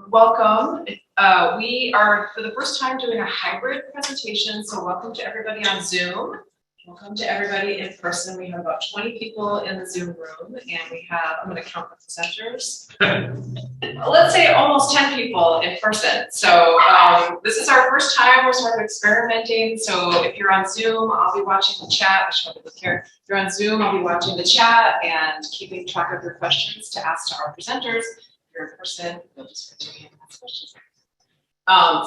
Welcome. We are, for the first time, doing a hybrid presentation, so welcome to everybody on Zoom. Welcome to everybody in person. We have about 20 people in the Zoom room, and we have, I'm going to count the presenters. Let's say almost 10 people in person. So this is our first time. We're sort of experimenting. So if you're on Zoom, I'll be watching the chat. I should look here. If you're on Zoom, I'll be watching the chat and keeping track of your questions to ask to our presenters. If you're in person, you'll just continue to ask questions.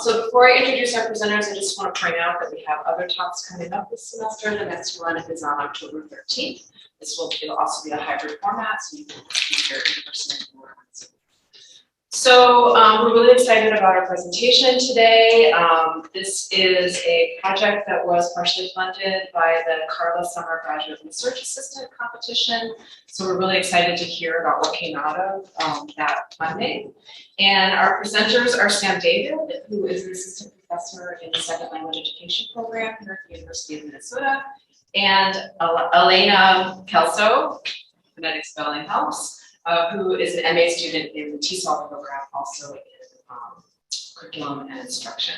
So before I introduce our presenters, I just want to point out that we have other talks coming up this semester. The next one is on October 13th. This will also be a hybrid format, so you can be here in person or on Zoom. So we're really excited about our presentation today. This is a project that was partially funded by the Carla Summer Graduate Research Assistant competition. So we're really excited to hear about what came out of that funding. And our presenters are Sam David, who is an assistant professor in the second language education program here at the University of Minnesota, and Elena Kelso, phonetic spelling helps, who is an MA student in the TESOL program, also in curriculum and instruction.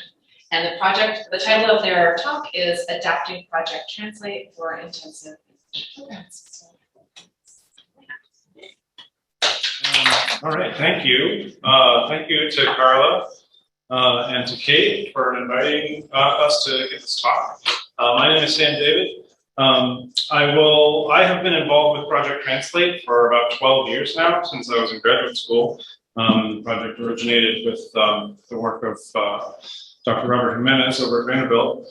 And the title of their talk is Adapting Project Translate for Intensive English Programs. All right, thank you. Thank you to Carla and to Kate for inviting us to give this talk. My name is Sam David. I have been involved with Project Translate for about 12 years now, since I was in graduate school. The project originated with the work of Dr. Robert Jimenez over at Vanderbilt.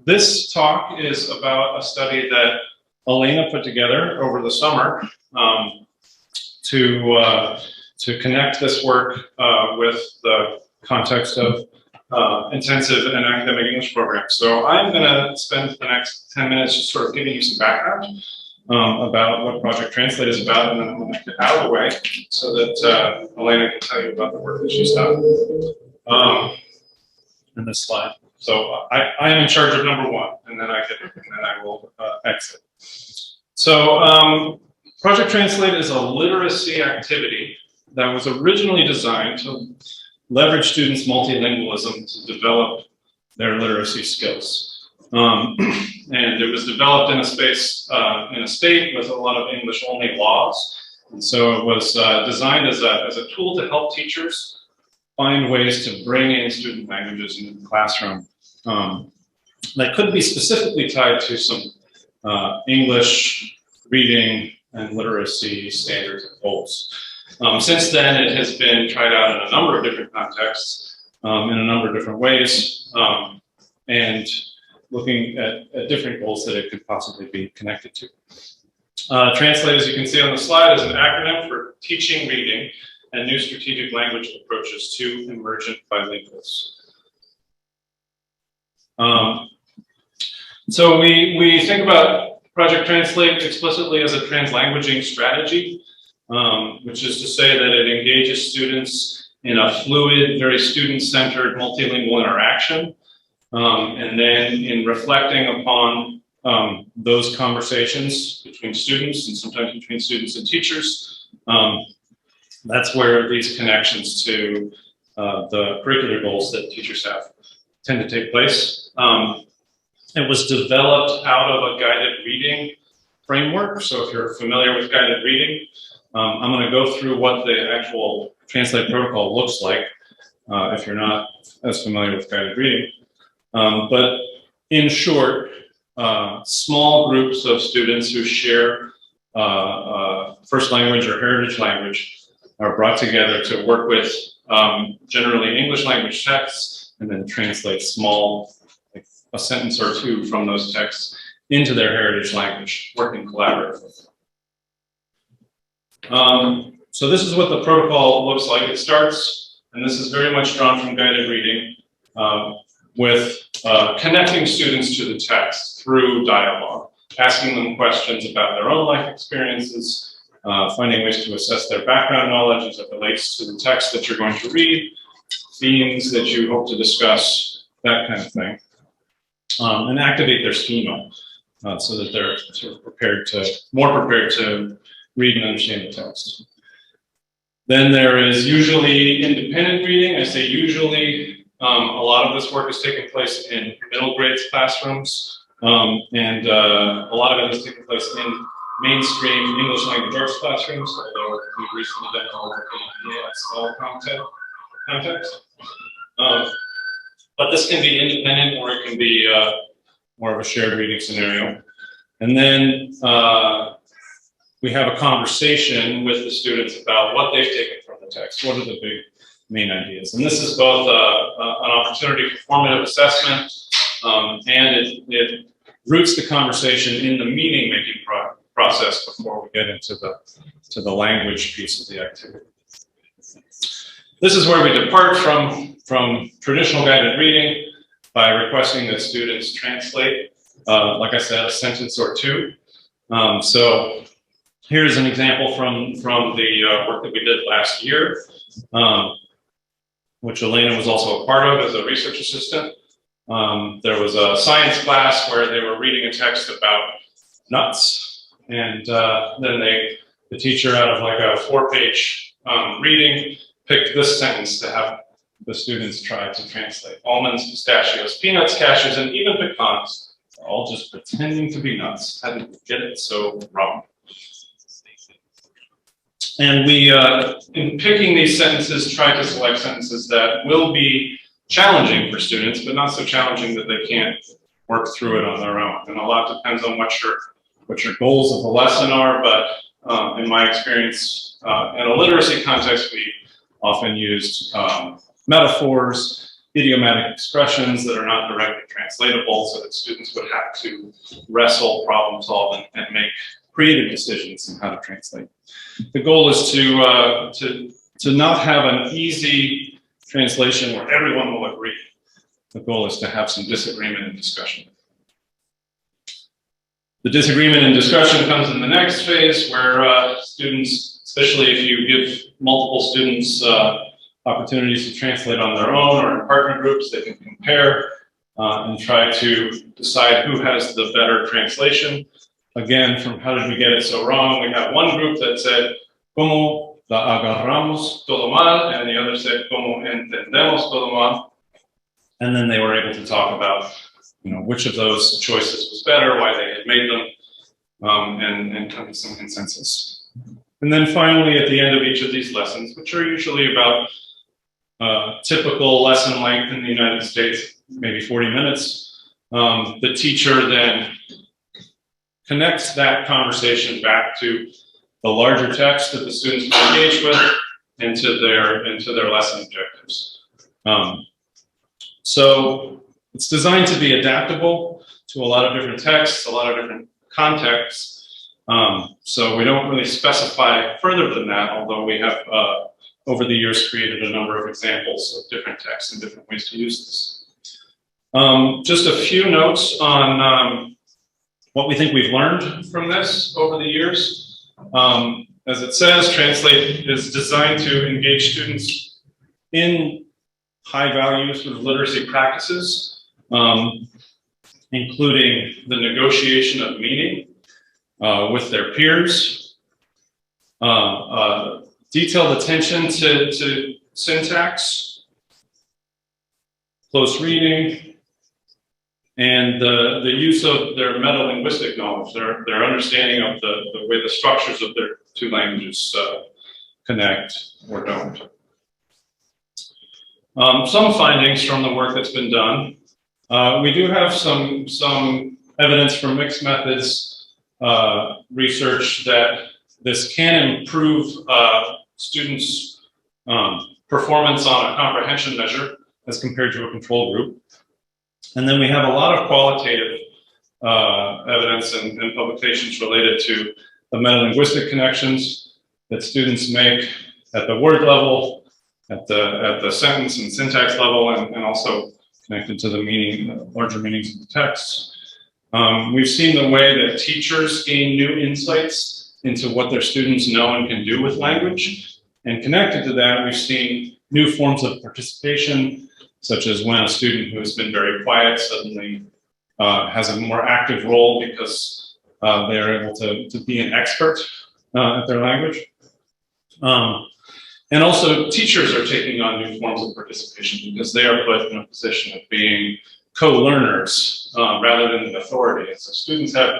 This talk is about a study that Elena put together over the summer to connect this work with the context of intensive and academic English programs. So I'm going to spend the next 10 minutes just sort of giving you some background about what Project Translate is about, and then I'm going to get out of the way so that Elena can tell you about the work that she's done in this slide. So I am in charge of number one, and then I will exit. So Project Translate is a literacy activity that was originally designed to leverage students' multilingualism to develop their literacy skills. And it was developed in a state with a lot of English-only laws. And so it was designed as a tool to help teachers find ways to bring in student languages into the classroom that could be specifically tied to some English reading and literacy standards and goals. Since then, it has been tried out in a number of different contexts, in a number of different ways, and looking at different goals that it could possibly be connected to. Translate, as you can see on the slide, is an acronym for Teaching Reading and New Strategic Language Approaches to Emergent Bilinguals. So we think about Project Translate explicitly as a translanguaging strategy, which is to say that it engages students in a fluid, very student-centered, multilingual interaction. And then in reflecting upon those conversations between students and sometimes between students and teachers, that's where these connections to the curricular goals that teachers have tend to take place. It was developed out of a guided reading framework. So if you're familiar with guided reading, I'm going to go through what the actual Translate protocol looks like if you're not as familiar with guided reading. But in short, small groups of students who share first language or heritage language are brought together to work with generally English language texts and then translate a sentence or two from those texts into their heritage language, working collaboratively. So this is what the protocol looks like. It starts, and this is very much drawn from guided reading, with connecting students to the text through dialogue, asking them questions about their own life experiences, finding ways to assess their background knowledge as it relates to the text that you're going to read, themes that you hope to discuss, that kind of thing. And activate their schema so that they're sort of more prepared to read and understand the text. Then there is usually independent reading. I say usually. A lot of this work is taking place in middle grades classrooms, and a lot of it is taking place in mainstream English language arts classrooms, although we've recently done more work in the ESL context. But this can be independent, or it can be more of a shared reading scenario. And then we have a conversation with the students about what they've taken from the text. What are the big main ideas? And this is both an opportunity for formative assessment, and it roots the conversation in the meaning-making process before we get into the language piece of the activity. This is where we depart from traditional guided reading by requesting that students translate, like I said, a sentence or two. So here's an example from the work that we did last year, which Elena was also a part of as a research assistant. There was a science class where they were reading a text about nuts, and then the teacher, out of like a 4-page reading, picked this sentence to have the students try to translate. Almonds, pistachios, peanuts, cashews, and even pecans are all just pretending to be nuts. How did we get it so wrong? And we, in picking these sentences, try to select sentences that will be challenging for students, but not so challenging that they can't work through it on their own. And a lot depends on what your goals of the lesson are, but in my experience, in a literacy context, we often used metaphors, idiomatic expressions that are not directly translatable, so that students would have to wrestle, problem solve, and make creative decisions on how to translate. The goal is to not have an easy translation where everyone will agree. The goal is to have some disagreement and discussion. The disagreement and discussion comes in the next phase, where students, especially if you give multiple students opportunities to translate on their own or in partner groups, they can compare and try to decide who has the better translation. Again, from how did we get it so wrong? We have one group that said, "Cómo la agarramos todo mal," and the other said, "Cómo entendemos todo mal." And then they were able to talk about, which of those choices was better, why they had made them, and come to some consensus. And then finally, at the end of each of these lessons, which are usually about typical lesson length in the United States, maybe 40 minutes, the teacher then connects that conversation back to the larger text that the students will engage with, into their lesson objectives. So it's designed to be adaptable to a lot of different texts, a lot of different contexts. So we don't really specify further than that, although we have over the years created a number of examples of different texts and different ways to use this. Just a few notes on what we think we've learned from this over the years. As it says, Translate is designed to engage students in high-value sort of literacy practices, including the negotiation of meaning with their peers, detailed attention to syntax, close reading, and the use of their metalinguistic knowledge, their understanding of the way the structures of their two languages connect or don't. Some findings from the work that's been done. We do have some evidence from mixed methods research that this can improve students' performance on a comprehension measure as compared to a control group. And then we have a lot of qualitative evidence and publications related to the metalinguistic connections that students make at the word level, at the sentence and syntax level, and also connected to the meaning, larger meanings of the text. We've seen the way that teachers gain new insights into what their students know and can do with language. And connected to that, we've seen new forms of participation, such as when a student who has been very quiet suddenly has a more active role because they are able to be an expert at their language. And also teachers are taking on new forms of participation because they are put in a position of being co-learners rather than the authority. And so students have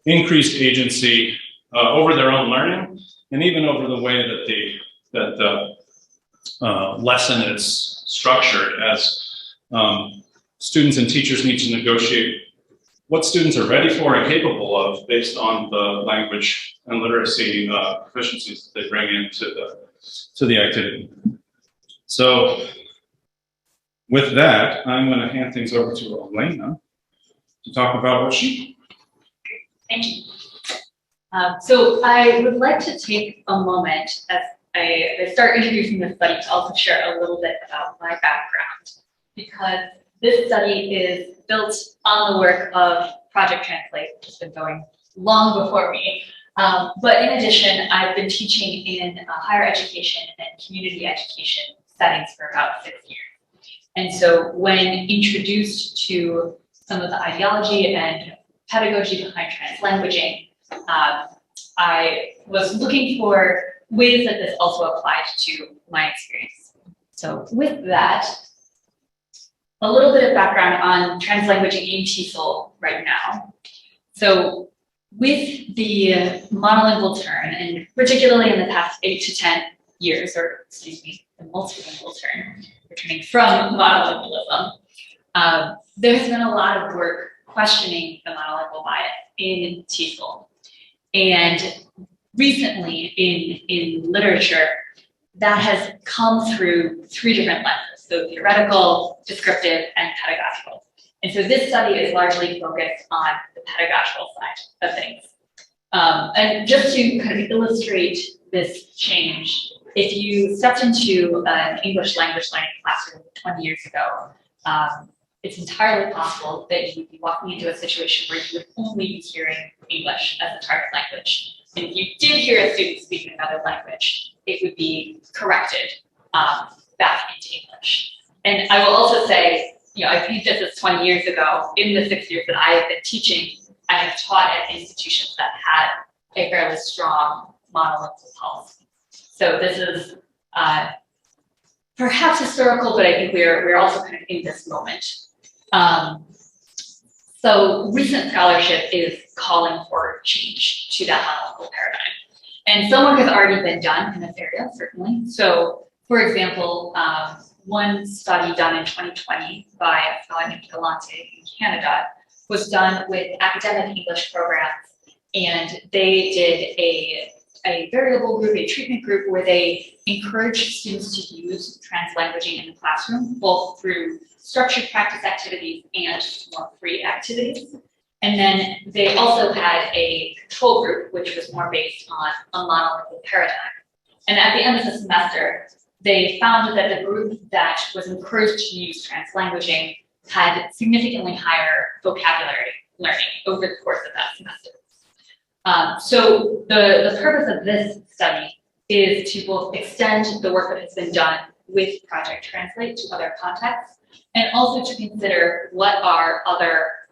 increased agency over their own learning and even over the way that the lesson is structured, as students and teachers need to negotiate what students are ready for and capable of based on the language and literacy proficiencies that they bring into the activity. So with that, I'm going to hand things over to Elena to talk about what she. Thank you. So I would like to take a moment as I start introducing this study to also share a little bit about my background, because this study is built on the work of Project Translate, which has been going long before me. But in addition, I've been teaching in higher education and community education settings for about 6 years. And so when introduced to some of the ideology and pedagogy behind translanguaging, I was looking for ways that this also applied to my experience. So with that, a little bit of background on translanguaging in TESOL right now. So with the monolingual turn, and particularly in the past 8 to 10 years, or excuse me, the multilingual turn, returning from monolingualism, there has been a lot of work questioning the monolingual bias in TESOL. And recently in literature, that has come through 3 different lenses, so theoretical, descriptive, and pedagogical. And so this study is largely focused on the pedagogical side of things. And just to kind of illustrate this change, if you stepped into an English language learning classroom 20 years ago, it's entirely possible that you would be walking into a situation where you would only be hearing English as a target language. And if you did hear a student speak another language, it would be corrected back into English. And I will also say, you know, I think this is 20 years ago. In the 6 years that I have been teaching, I have taught at institutions that had a fairly strong monolingual policy. So this is perhaps historical, but I think we're also kind of in this moment. So recent scholarship is calling for change to that monolingual paradigm. And some work has already been done in this area, certainly. So for example, one study done in 2020 by a fellow named Galante in Canada was done with academic English programs, and they did a variable group, a treatment group, where they encouraged students to use translanguaging in the classroom, both through structured practice activities and more free activities. And then they also had a control group, which was more based on a monolingual paradigm. And at the end of the semester, they found that the group that was encouraged to use translanguaging had significantly higher vocabulary learning over the course of that semester. So the purpose of this study is to both extend the work that has been done with Project Translate to other contexts, and also to consider what are other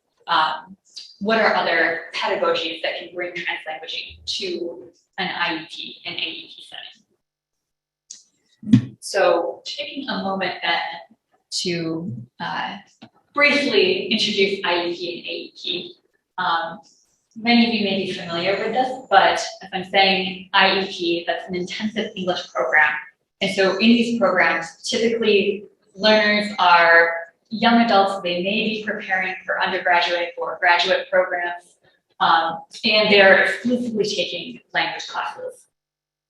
pedagogies that can bring translanguaging to an IEP and AEP setting. So taking a moment then to briefly introduce IEP and AEP. Many of you may be familiar with this, but as I'm saying, IEP, that's an intensive English program. And so in these programs, typically learners are young adults. They may be preparing for undergraduate or graduate programs, and they're exclusively taking language classes.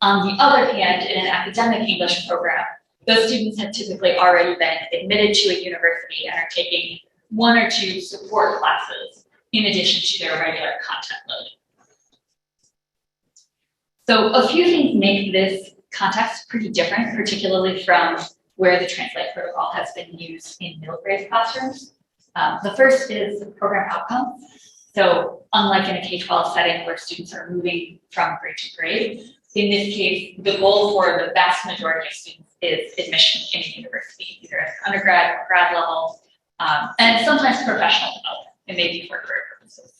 On the other hand, in an academic English program, those students have typically already been admitted to a university and are taking 1 or 2 support classes in addition to their regular content load. So a few things make this context pretty different, particularly from where the Translate protocol has been used in middle grade classrooms. The first is program outcomes. So unlike in a K-12 setting where students are moving from grade to grade, in this case, the goal for the vast majority of students is admission in a university, either at undergrad or grad level, and sometimes professional development. It may be for career purposes.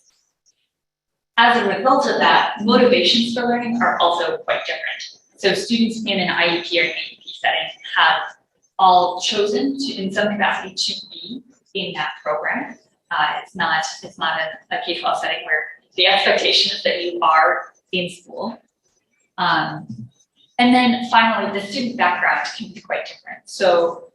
As a result of that, motivations for learning are also quite different. So students in an IEP or an AEP setting have all chosen to, in some capacity, to be in that program. It's not a K-12 setting where the expectation is that you are in school. And then finally, the student background can be quite different. So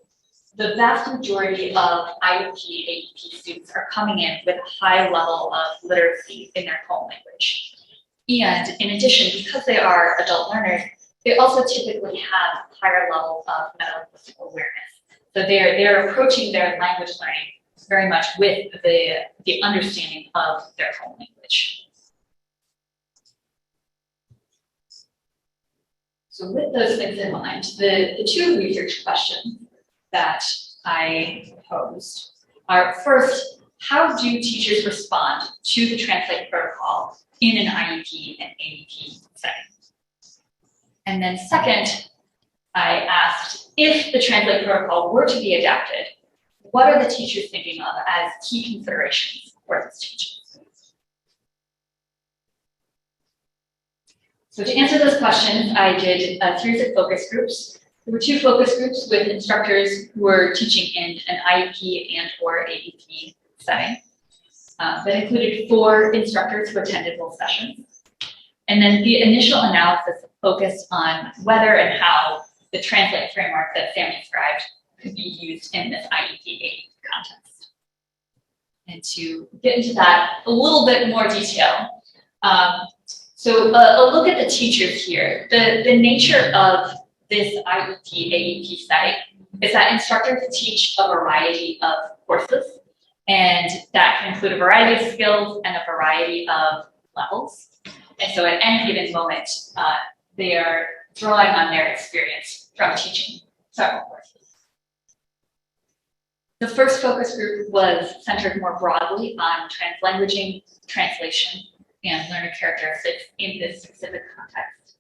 the vast majority of IEP, AEP students are coming in with a high level of literacy in their home language. And in addition, because they are adult learners, they also typically have higher levels of meta-linguistic awareness. So they're approaching their language learning very much with the understanding of their home language. So with those things in mind, the two research questions that I posed are, first, how do teachers respond to the Translate protocol in an IEP and AEP setting? And then second, I asked, if the Translate protocol were to be adapted, what are the teachers thinking of as key considerations for this change? So to answer those questions, I did a series of focus groups. There were 2 focus groups with instructors who were teaching in an IEP and or AEP setting. That included 4 instructors who attended both sessions. And then the initial analysis focused on whether and how the Translate framework that Sammy described could be used in this IEP context. And to get into that a little bit more detail, so a look at the teachers here. The nature of this IEP, AEP setting is that instructors teach a variety of courses, and that can include a variety of skills and a variety of levels. And so at any given moment, they are drawing on their experience from teaching several courses. The first focus group was centered more broadly on translanguaging, translation, and learner characteristics in this specific context.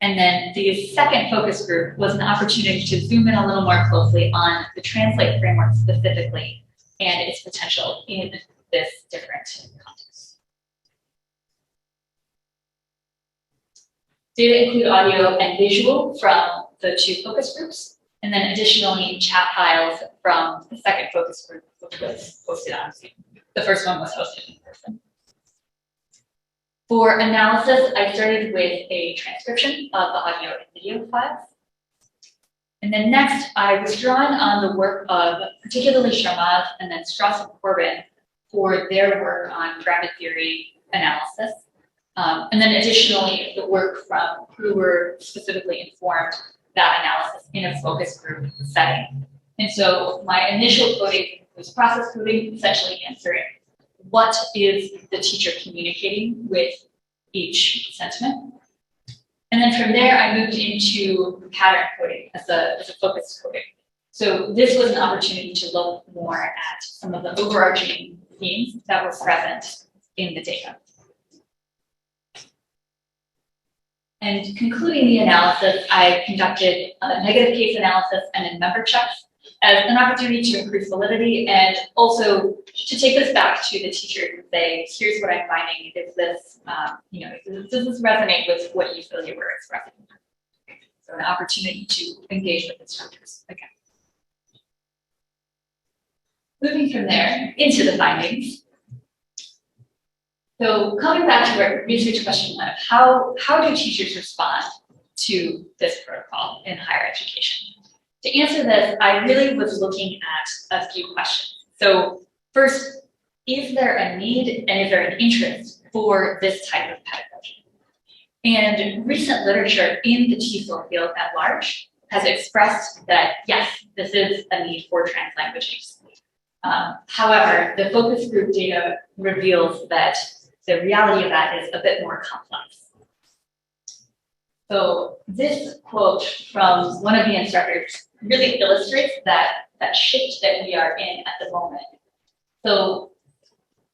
And then the second focus group was an opportunity to zoom in a little more closely on the Translate framework specifically and its potential in this different context. Data include audio and visual from the 2 focus groups, and then additionally chat files from the second focus group, which was posted on Zoom. The first one was hosted in person. For analysis, I started with a transcription of the audio and video files. And then next, I was drawing on the work of particularly Sharmaz and then Strauss and Corbin for their work on grammar theory analysis. And then additionally, the work from Krueger specifically informed that analysis in a focus group setting. And so my initial coding was process coding, essentially answering what is the teacher communicating with each sentiment. And then from there, I moved into pattern coding as a focus coding. So this was an opportunity to look more at some of the overarching themes that were present in the data. And concluding the analysis, I conducted a negative case analysis and then member checks as an opportunity to increase validity and also to take this back to the teacher and say, here's what I'm finding. Is this, does this resonate with what you feel you were expressing? So an opportunity to engage with instructors again. Moving from there into the findings. So coming back to our research question of how do teachers respond to this protocol in higher education? To answer this, I really was looking at a few questions. So first, is there a need and is there an interest for this type of pedagogy? And recent literature in the TESOL field at large has expressed that, yes, this is a need for translanguaging. However, the focus group data reveals that the reality of that is a bit more complex. So this quote from one of the instructors really illustrates that shift that we are in at the moment. So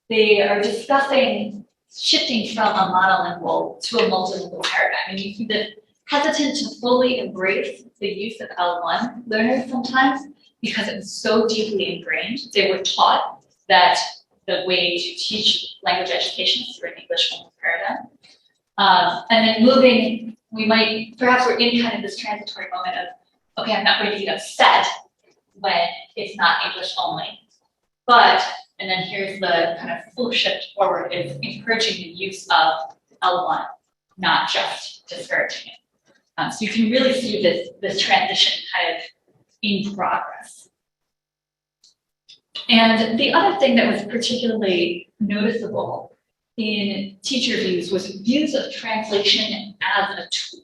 they are discussing shifting from a monolingual to a multilingual paradigm. And you see that hesitant to fully embrace the use of L1 learners sometimes because it was so deeply ingrained. They were taught that the way to teach language education is through an English language paradigm. And then moving perhaps we're in kind of this transitory moment of, okay, I'm not going to get upset when it's not English only. But, and then here's the kind of full shift forward, is encouraging the use of L1, not just discouraging it. So you can really see this transition kind of in progress. And the other thing that was particularly noticeable in teacher views was views of translation as a tool.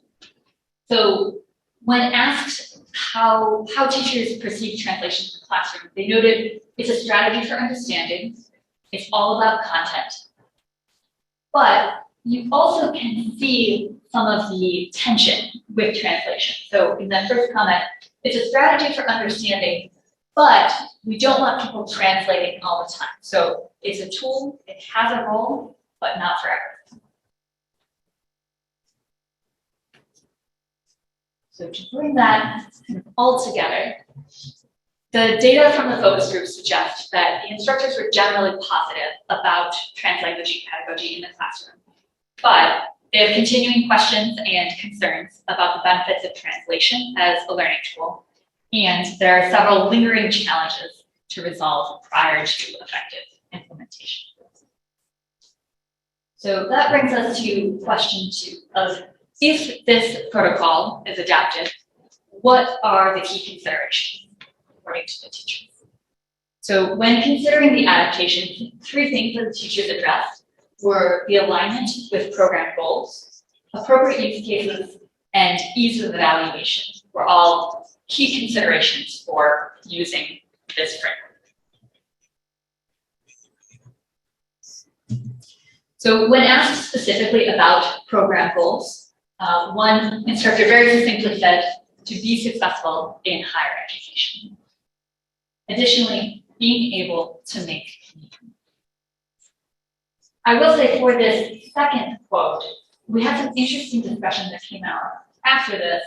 So when asked how teachers perceive translation in the classroom, they noted it's a strategy for understanding, it's all about content, but you also can see some of the tension with translation. So in that first comment, it's a strategy for understanding, but we don't want people translating all the time. So it's a tool, it has a role, but not for everything. So to bring that all together, the data from the focus group suggests that the instructors were generally positive about translanguaging pedagogy in the classroom, but they have continuing questions and concerns about the benefits of translation as a learning tool, and there are several lingering challenges to resolve prior to effective implementation. So that brings us to question 2 of, if this protocol is adapted, what are the key considerations according to the teachers? So when considering the adaptation, 3 things that the teachers addressed were the alignment with program goals, appropriate use cases, and ease of evaluation were all key considerations for using this framework. So when asked specifically about program goals, one instructor very succinctly said, to be successful in higher education. Additionally, being able to make commitment. I will say for this second quote, we had some interesting discussion that came out after this,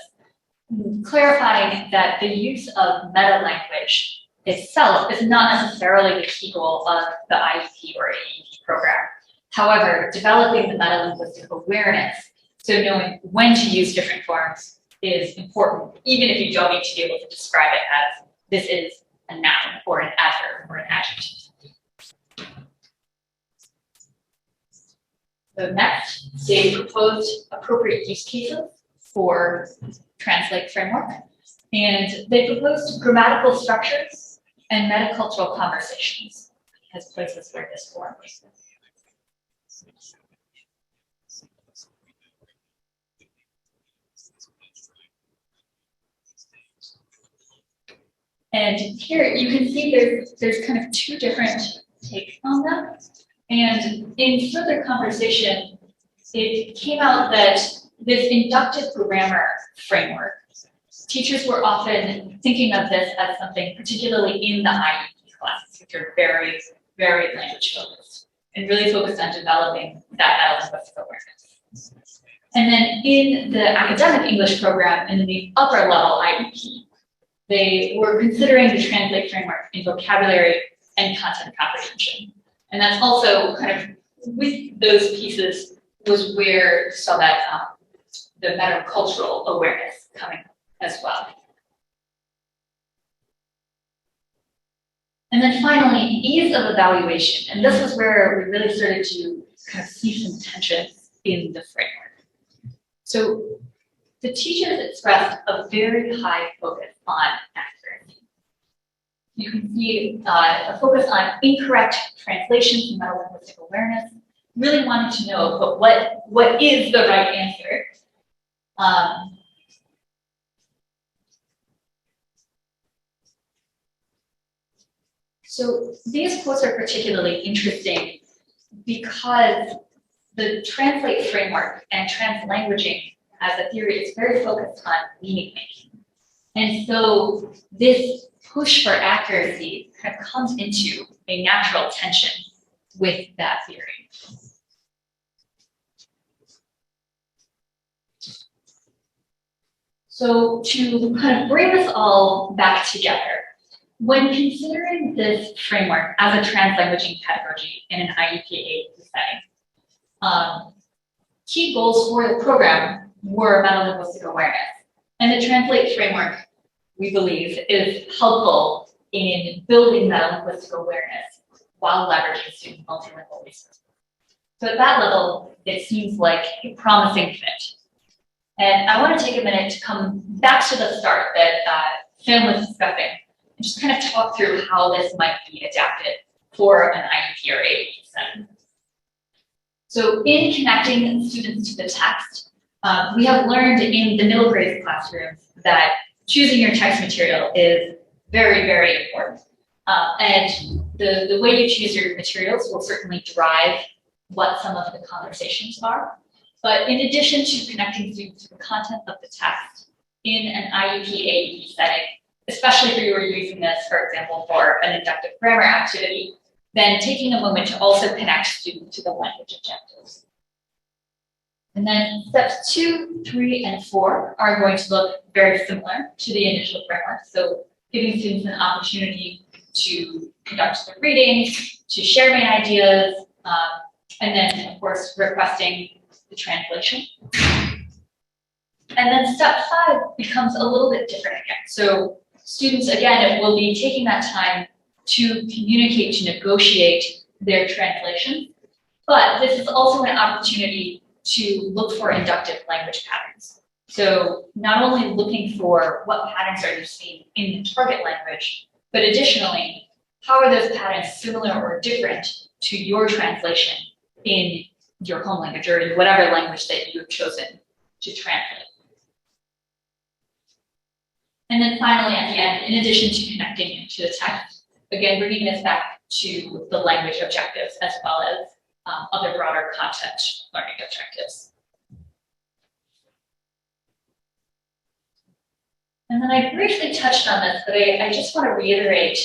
clarifying that the use of meta-language itself is not necessarily the key goal of the IEP or AEP program. However, developing the meta-linguistic awareness, so knowing when to use different forms, is important, even if you don't need to be able to describe it as this is a noun or an adverb or an adjective. So next, they proposed appropriate use cases for Translate framework, and they proposed grammatical structures and metacultural conversations as places where this form is. And here you can see there's kind of 2 different takes on that. And in further conversation, it came out that this inductive grammar framework, teachers were often thinking of this as something particularly in the IEP classes, which are very, very language focused and really focused on developing that metalinguistic awareness. And then in the academic English program and in the upper level IEP, they were considering the Translate framework in vocabulary and content comprehension. And that's also kind of with those pieces was where you saw that the metacultural awareness coming as well. And then finally, ease of evaluation. And this is where we really started to kind of see some tension in the framework. So the teachers expressed a very high focus on accuracy. You can see a focus on incorrect translations and metalinguistic awareness, really wanting to know, but what is the right answer? So these quotes are particularly interesting because the Translate framework and translanguaging as a theory is very focused on meaning making. And so this push for accuracy kind of comes into a natural tension with that theory. So to kind of bring this all back together, when considering this framework as a translanguaging pedagogy in an IEP setting, key goals for the program more metalinguistic awareness. And the Translate framework, we believe, is helpful in building metalinguistic awareness while leveraging student multilingual resources. So at that level, it seems like a promising fit. And I want to take a minute to come back to the start that Sam was discussing and just kind of talk through how this might be adapted for an IEP or AAP setting. So in connecting students to the text, we have learned in the middle grade classrooms that choosing your text material is very, very important. And the way you choose your materials will certainly drive what some of the conversations are. But in addition to connecting students to the content of the text in an IEP, AEP setting, especially if you were using this, for example, for an inductive grammar activity, then taking a moment to also connect students to the language objectives. And then steps 2, 3, and 4 are going to look very similar to the initial framework. So giving students an opportunity to conduct the reading, to share main ideas, and then, of course, requesting the translation. And then step 5 becomes a little bit different again. So students, again, will be taking that time to communicate, to negotiate their translation. But this is also an opportunity to look for inductive language patterns. So not only looking for what patterns are you seeing in the target language, but additionally, how are those patterns similar or different to your translation in your home language or in whatever language that you've chosen to translate. And then finally, at the end, in addition to connecting to the text, again, bringing this back to the language objectives as well as other broader content learning objectives. And then I briefly touched on this, but I just want to reiterate.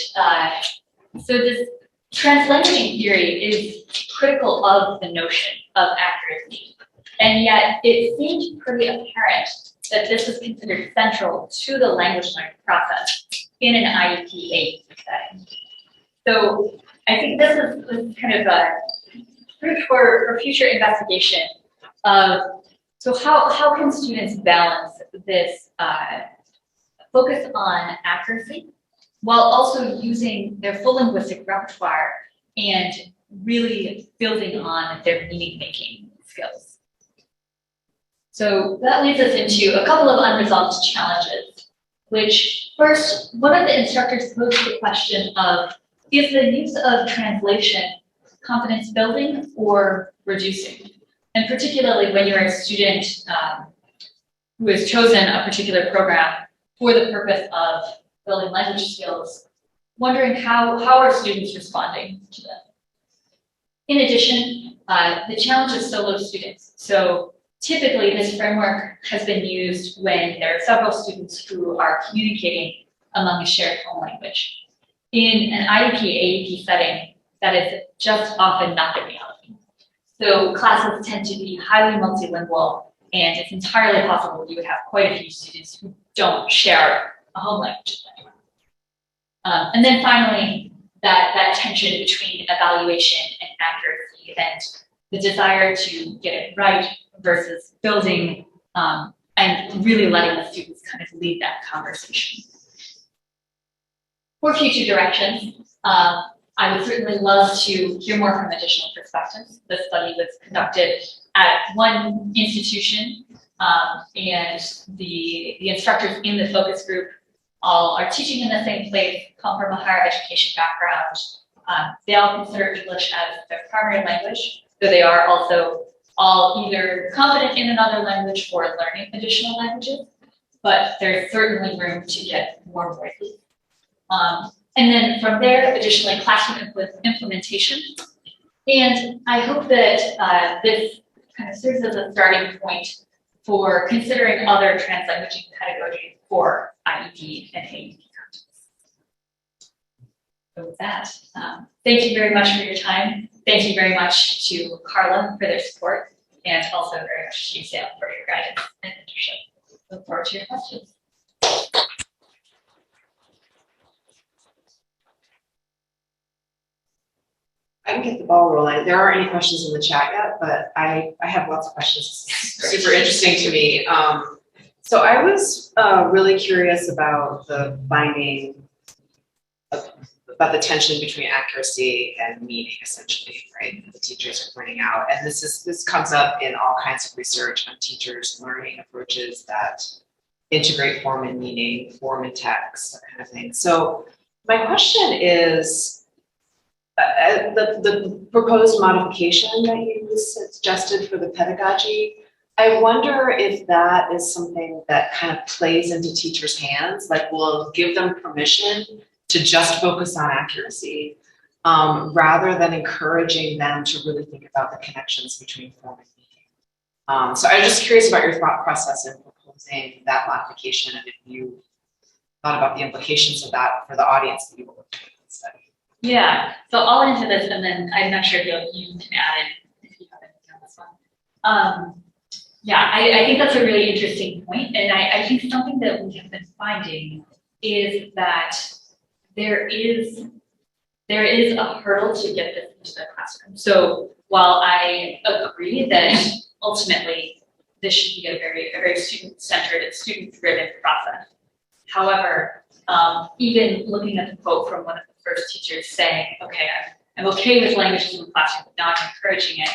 So this translanguaging theory is critical of the notion of accuracy. And yet it seems pretty apparent that this is considered central to the language learning process in an IEP AEP setting. So I think this is kind of a fruit for future investigation of, so how can students balance this focus on accuracy while also using their full linguistic repertoire and really building on their meaning-making skills. So that leads us into a couple of unresolved challenges, which first, one of the instructors posed the question of, is the use of translation confidence building or reducing? And particularly when you're a student who has chosen a particular program for the purpose of building language skills, wondering how are students responding to this? In addition, the challenge is solo students. So typically this framework has been used when there are several students who are communicating among a shared home language. In an IEP, AEP setting, that is just often not the reality. So classes tend to be highly multilingual, and it's entirely possible you would have quite a few students who don't share a home language with anyone. And then finally, that tension between evaluation and accuracy and the desire to get it right versus building and really letting the students kind of lead that conversation. For future directions, I would certainly love to hear more from additional perspectives. The study was conducted at one institution, and the instructors in the focus group all are teaching in the same place, come from a higher education background. They all consider English as their primary language, so they are also all either confident in another language or learning additional languages, but there's certainly room to get more voices. And then from there, additionally, classroom implementation. And I hope that this kind of serves as a starting point for considering other translanguaging pedagogy for IEP and AEP contexts. So with that, thank you very much for your time. Thank you very much to Carla for their support, and also very much to you, Sam, for your guidance and mentorship. Look forward to your questions. I can get the ball rolling. There aren't any questions in the chat yet, but I have lots of questions. Super interesting to me. So I was really curious about the finding about the tension between accuracy and meaning, essentially, right? The teachers are pointing out, and this comes up in all kinds of research on teachers' learning approaches that integrate form and meaning, form and text, that kind of thing. So my question is, the proposed modification that you suggested for the pedagogy, I wonder if that is something that kind of plays into teachers' hands, like will give them permission to just focus on accuracy, rather than encouraging them to really think about the connections between form and meaning. So I'm just curious about your thought process in proposing that modification, and if you thought about the implications of that for the audience that you were looking at the study. Yeah, so I'll into this, and then I'm not sure if you can add in if you have anything on this one. Yeah, I think that's a really interesting point, and I think something that we have been finding is that there is a hurdle to get this into the classroom. So while I agree that ultimately this should be a very student-centered and student-driven process, however, even looking at the quote from one of the first teachers saying, okay, I'm okay with languages in the classroom, but not encouraging it,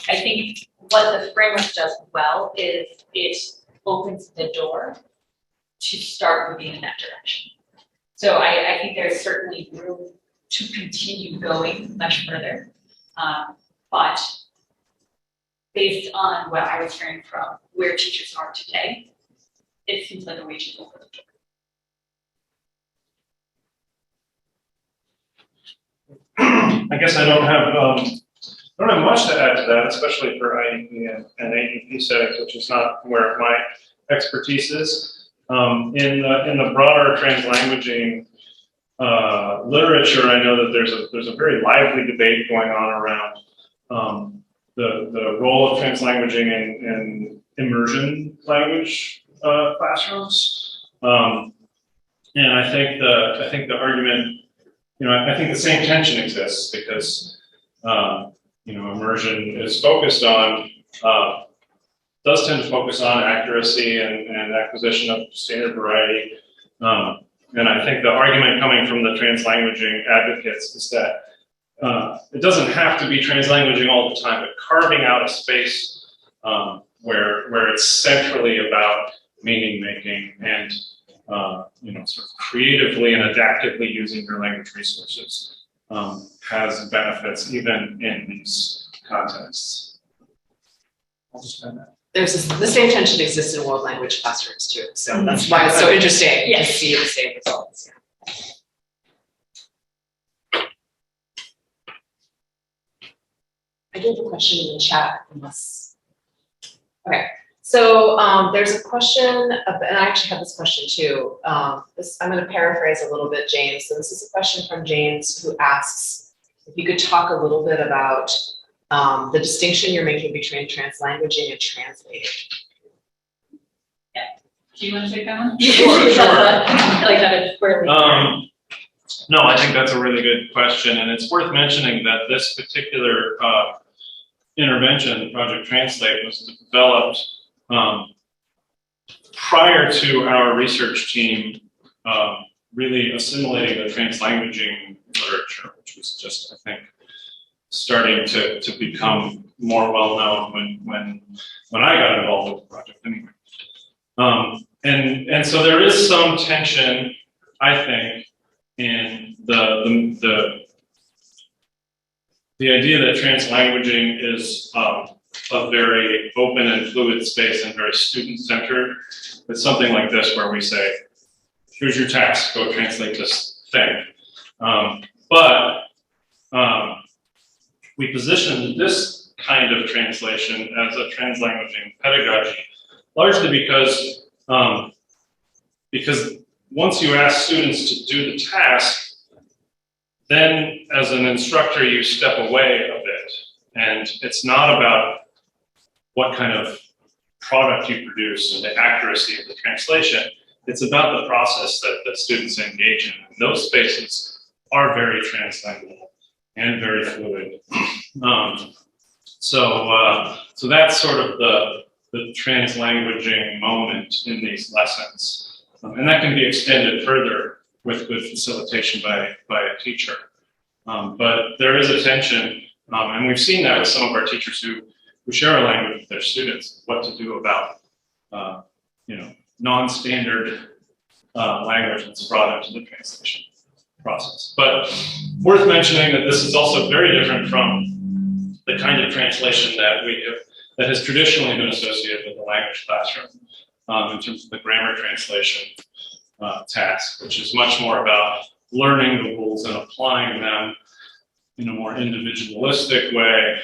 I think what the framework does well is it opens the door to start moving in that direction. So I think there's certainly room to continue going much further, but based on what I was hearing from where teachers are today, it seems like a way to open the door. I guess I don't have much to add to that, especially for IEP and AEP settings, which is not where my expertise is. In the broader translanguaging literature, I know that there's a very lively debate going on around the role of translanguaging in immersion language classrooms, and I think the argument, I think the same tension exists because immersion is focused on does tend to focus on accuracy and acquisition of standard variety. And I think the argument coming from the translanguaging advocates is that it doesn't have to be translanguaging all the time, but carving out a space where it's centrally about meaning making and sort of creatively and adaptively using your language resources has benefits even in these contexts. I'll just add that. The same tension exists in world language classrooms too, so that's why it's so interesting to see the same results. I do have a question in the chat, okay. So there's a question, and I actually have this question too. I'm going to paraphrase a little bit, James. So this is a question from James who asks if you could talk a little bit about the distinction you're making between translanguaging and translating. Yeah. Do you want to take that one? Sure. I like that it's squarely. No, I think that's a really good question, and it's worth mentioning that this particular intervention, Project Translate, was developed prior to our research team really assimilating the translanguaging literature, which was just, I think, starting to become more well known when I got involved with the project anyway. And so there is some tension, I think, in the idea that translanguaging is a very open and fluid space and very student-centered. With something like this where we say, here's your task, go translate this thing. But we position this kind of translation as a translanguaging pedagogy, largely because once you ask students to do the task, then as an instructor, you step away a bit. And it's not about what kind of product you produce and the accuracy of the translation. It's about the process that students engage in. And those spaces are very translanguable. and very fluid. So that's sort of the translanguaging moment in these lessons. And that can be extended further with good facilitation by a teacher. But there is a tension, and we've seen that with some of our teachers who share a language with their students, what to do about non-standard language that's brought into the translation process. But worth mentioning that this is also very different from the kind of translation that has traditionally been associated with the language classroom in terms of the grammar translation task, which is much more about learning the rules and applying them in a more individualistic way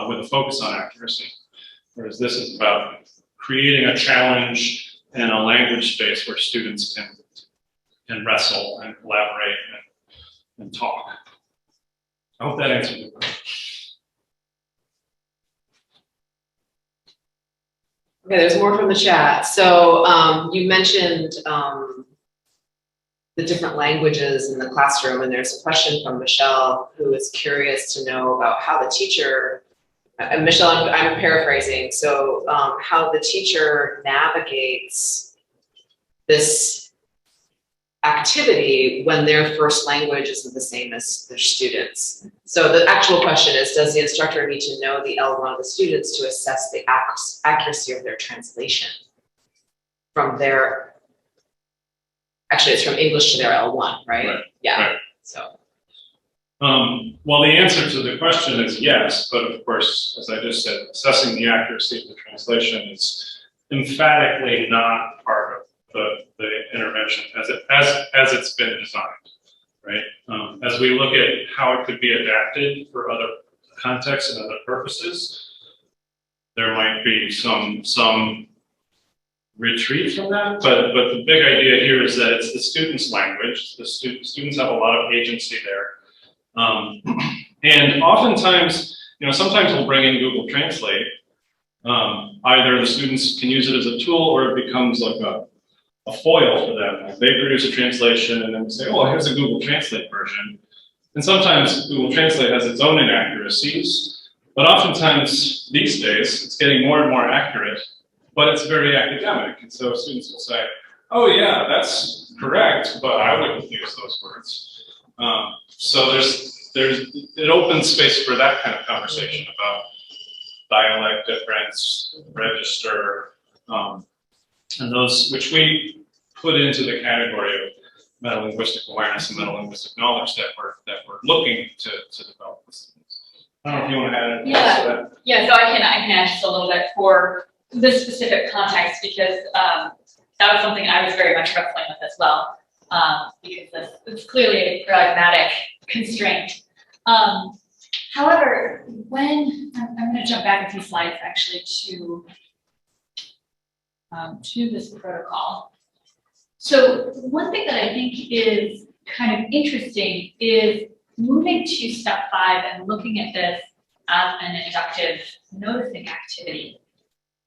with a focus on accuracy. Whereas this is about creating a challenge and a language space where students can wrestle and collaborate and talk. I hope that answered the question. Okay, there's more from the chat. So you mentioned the different languages in the classroom, and there's a question from Michelle who is curious to know about how the teacher, and Michelle, I'm paraphrasing, so how the teacher navigates this activity when their first language isn't the same as their students. So the actual question is, does the instructor need to know the L1 of the students to assess the accuracy of their translation from their, actually it's from English to their L1, right? Yeah, right. So. Well, the answer to the question is yes, but of course, as I just said, assessing the accuracy of the translation is emphatically not part of the intervention as it's been designed, right? As we look at how it could be adapted for other contexts and other purposes, there might be some retreat from that, but the big idea here is that it's the student's language. The students have a lot of agency there. And oftentimes, sometimes we'll bring in Google Translate. Either the students can use it as a tool or it becomes like a foil for them. Like they produce a translation and then we say, oh, here's a Google Translate version. And sometimes Google Translate has its own inaccuracies, but oftentimes these days it's getting more and more accurate, but it's very academic. And so students will say, oh yeah, that's correct, but I wouldn't use those words. So it opens space for that kind of conversation about dialect difference, register, and those which we put into the category of metalinguistic awareness and metalinguistic knowledge that we're looking to develop. I don't know if you want to add anything to that. Yeah, so I can add just a little bit for this specific context because that was something I was very much wrestling with as well. Because it's clearly a pragmatic constraint. However, when I'm going to jump back a few slides actually to this protocol. So one thing that I think is kind of interesting is moving to step 5 and looking at this as an inductive noticing activity.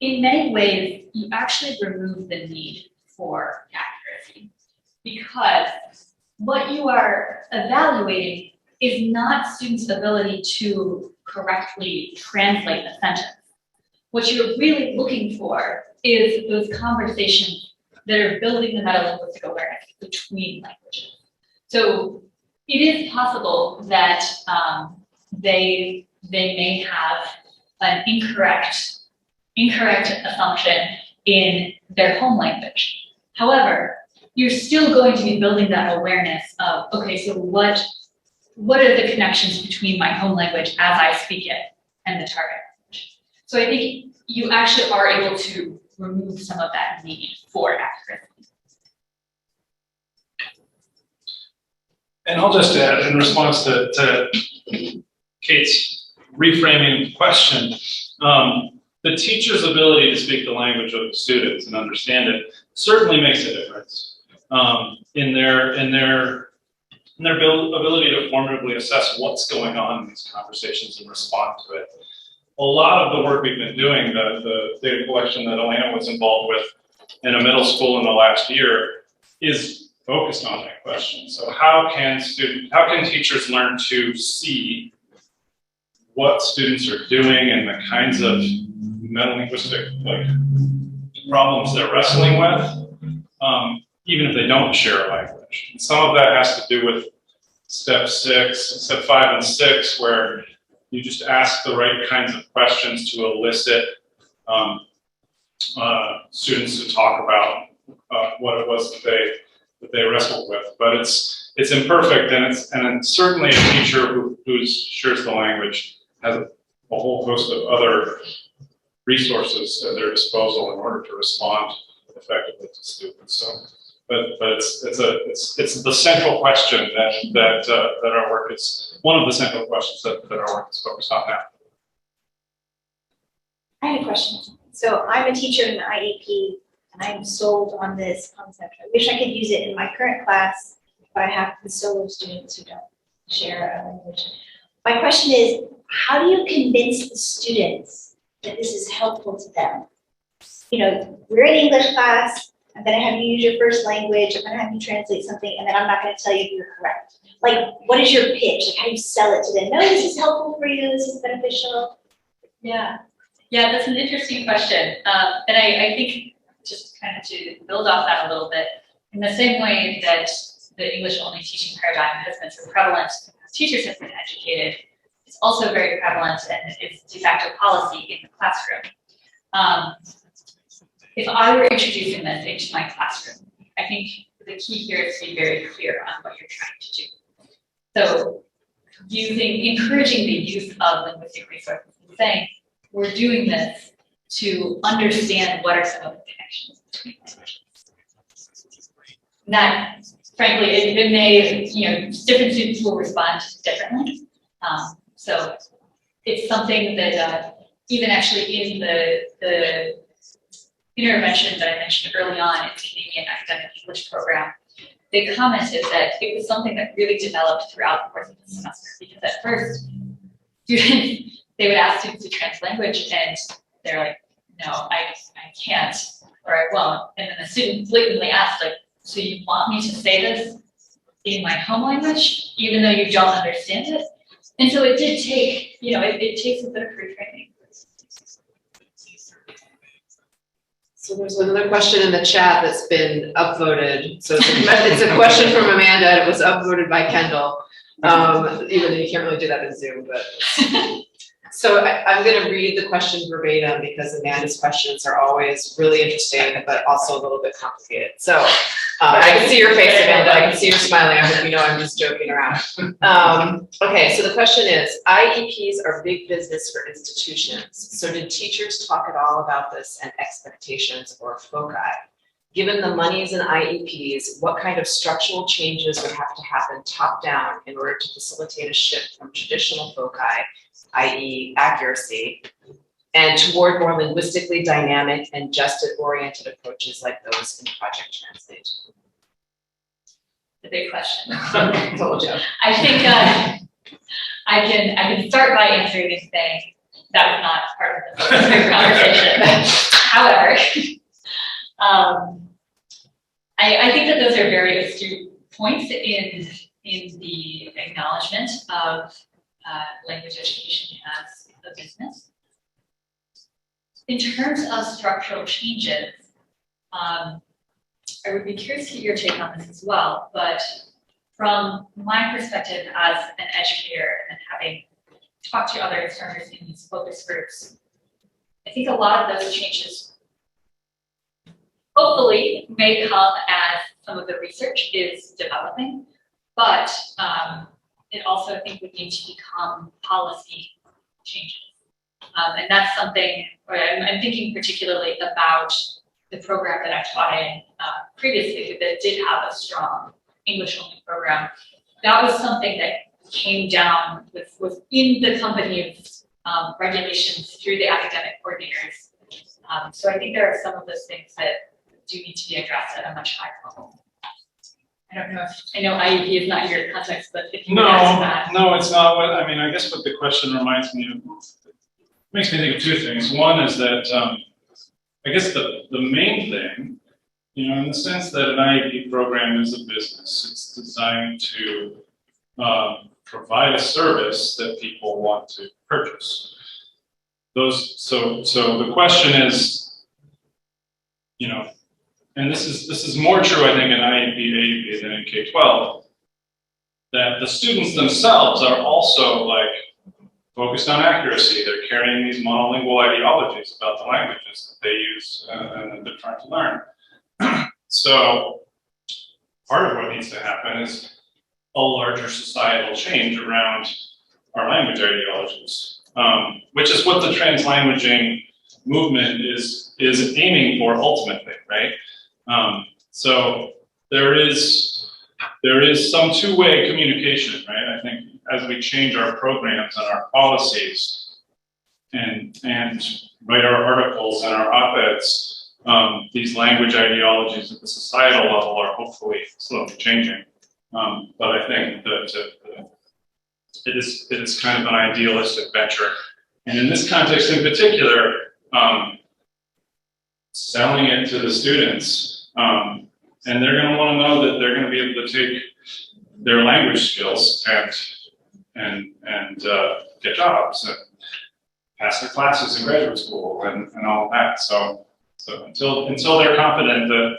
In many ways, you actually remove the need for accuracy because what you are evaluating is not students' ability to correctly translate a sentence. What you're really looking for is those conversations that are building the metalinguistic awareness between languages. So it is possible that they may have an incorrect assumption in their home language. However, you're still going to be building that awareness of, okay, so what are the connections between my home language as I speak it and the target language? So I think you actually are able to remove some of that need for accuracy. And I'll just add in response to Kate's reframing question, the teacher's ability to speak the language of the students and understand it certainly makes a difference in their ability to formatively assess what's going on in these conversations and respond to it. A lot of the work we've been doing, the data collection that Elena was involved with in a middle school in the last year, is focused on that question. So how can teachers learn to see what students are doing and the kinds of metalinguistic problems they're wrestling with, even if they don't share a language. And some of that has to do with step 5 and 6, where you just ask the right kinds of questions to elicit students to talk about what it was that they wrestled with. But it's imperfect, and certainly a teacher who shares the language has a whole host of other resources at their disposal in order to respond effectively to students. So, but it's the central question that our work is, one of the central questions that our work is focused on now. I had a question. So I'm a teacher in the IEP, and I'm sold on this concept. I wish I could use it in my current class, but I have the solo students who don't share a language. My question is, how do you convince the students that this is helpful to them? You know, we're in English class, I'm gonna have you use your first language, I'm gonna have you translate something, and then I'm not gonna tell you if you're correct. Like, what is your pitch? Like, how do you sell it to them? No, this is helpful for you, this is beneficial. Yeah, that's an interesting question. And I think just kind of to build off that a little bit, in the same way that the English-only teaching paradigm has been so prevalent because teachers have been educated, it's also very prevalent and it's de facto policy in the classroom. If I were introducing this into my classroom, I think the key here is to be very clear on what you're trying to do. So encouraging the use of linguistic resources and saying, we're doing this to understand what are some of the connections between languages. That, frankly, it may, different students will respond differently. So it's something that even actually in the intervention that I mentioned early on in the Canadian academic English program, they commented that it was something that really developed throughout the course of the semester, because at first, students, they would ask students to translanguage, and they're like, no, I can't, or I won't. And then the student blatantly asked, like, so you want me to say this in my home language, even though you don't understand it? And so it did take, it takes a bit of retraining. So there's another question in the chat that's been upvoted. So it's a question from Amanda. It was upvoted by Kendall. Even though you can't really do that in Zoom, but. So I'm going to read the question verbatim because Amanda's questions are always really interesting, but also a little bit complicated. So I can see your face, Amanda. I can see you smiling. I hope you know I'm just joking around. Okay, so the question is, IEPs are big business for institutions. So did teachers talk at all about this and expectations or foci? Given the monies in IEPs, what kind of structural changes would have to happen top down in order to facilitate a shift from traditional foci, i.e. accuracy, and toward more linguistically dynamic and justice-oriented approaches like those in Project Translate? The big question. Told you. I think I can start by answering and saying that was not part of the conversation. However, I think that those are very astute points in the acknowledgement of language education as a business. In terms of structural changes, I would be curious to get your take on this as well, but from my perspective as an educator and having talked to other instructors in these focus groups, I think a lot of those changes hopefully may come as some of the research is developing, but it also, I think, would need to become policy changes. And that's something where I'm thinking particularly about the program that I taught in previously that did have a strong English-only program. That was something that came down within the company's regulations through the academic coordinators. So I think there are some of those things that do need to be addressed at a much higher level. I don't know if, I know IEP is not your context, but if you could answer that. No, it's not. I guess what the question reminds me of, makes me think of two things. One is that I guess the main thing in the sense that an IEP program is a business. It's designed to provide a service that people want to purchase. So the question is, and this is more true, I think, in IEP, AEP than in K-12, that the students themselves are also focused on accuracy. They're carrying these monolingual ideologies about the languages that they use and that they're trying to learn. So part of what needs to happen is a larger societal change around our language ideologies, which is what the translanguaging movement is aiming for ultimately, right? So there is some two-way communication, right? I think as we change our programs and our policies and write our articles and our op-eds, these language ideologies at the societal level are hopefully slowly changing. But I think that it is kind of an idealistic venture. And in this context in particular, selling it to the students, and they're going to want to know that they're going to be able to take their language skills and get jobs and pass their classes in graduate school and all of that. So until they're confident that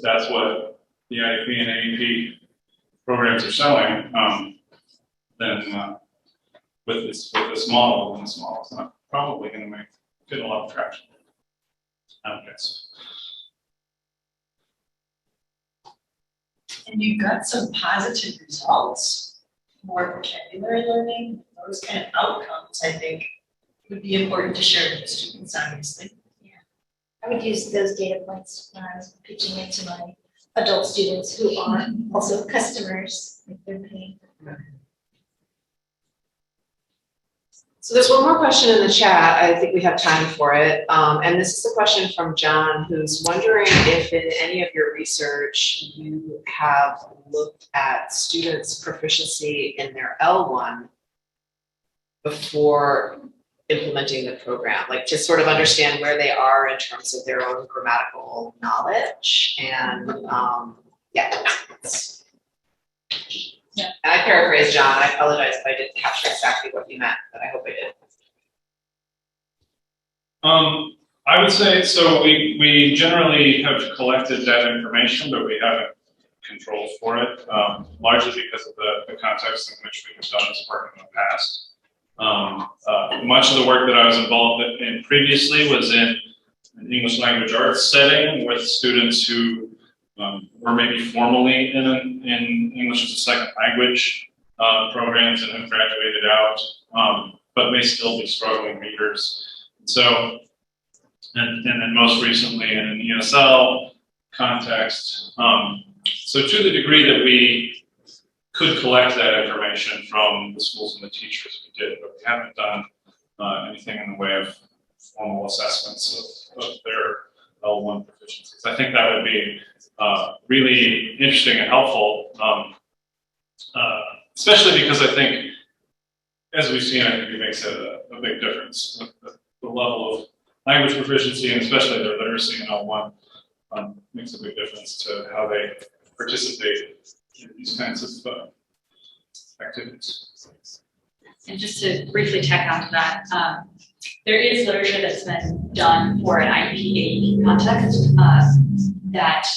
that's what the IEP and AEP programs are selling, then with this model, it's not probably going to get a lot of traction. I would guess. And you've got some positive results, more vocabulary learning, those kind of outcomes, I think, would be important to share with the students, obviously. I would use those data points when I was pitching it to my adult students who are also customers, like they're paying. So there's one more question in the chat. I think we have time for it. And this is a question from John, who's wondering if in any of your research you have looked at students' proficiency in their L1 before implementing the program, like to sort of understand where they are in terms of their own grammatical knowledge. And And I paraphrased John. I apologize if I didn't capture exactly what you meant, but I hope I did. I would say, so we generally have collected that information, but we haven't controlled for it, largely because of the context in which we have done this work in the past. Much of the work that I was involved in previously was in an English language arts setting with students who were maybe formally in English as a second language programs and have graduated out, but may still be struggling readers. So, and then most recently in an ESL context. So to the degree that we could collect that information from the schools and the teachers, we did, but we haven't done anything in the way of formal assessments of their L1 proficiencies. I think that would be really interesting and helpful, especially because I think, as we've seen, I think it makes a big difference. The level of language proficiency and especially their literacy in L1 makes a big difference to how they participate in these kinds of activities. And just to briefly tack onto that, there is literature that's been done for an IEP AEP context that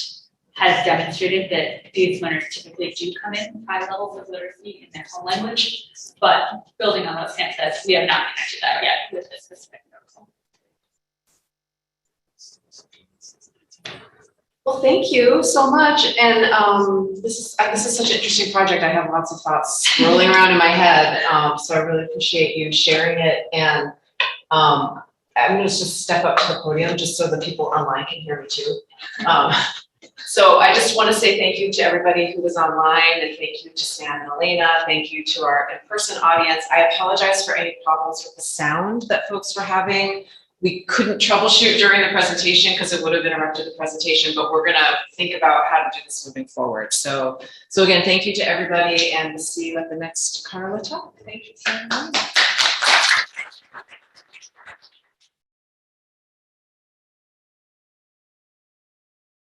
has demonstrated that these learners typically do come in with high levels of literacy in their home language, but building on what Sam says, we have not connected that yet with a specific protocol. Well, thank you so much. And this is such an interesting project. I have lots of thoughts rolling around in my head. So I really appreciate you sharing it. And I'm going to just step up to the podium just so the people online can hear me too. So I just want to say thank you to everybody who was online, and thank you to Sam and Elena. Thank you to our in-person audience. I apologize for any problems with the sound that folks were having. We couldn't troubleshoot during the presentation because it would have interrupted the presentation, but we're going to think about how to do this moving forward. So again, thank you to everybody, and we'll see you at the next Carla talk. Thank you so much.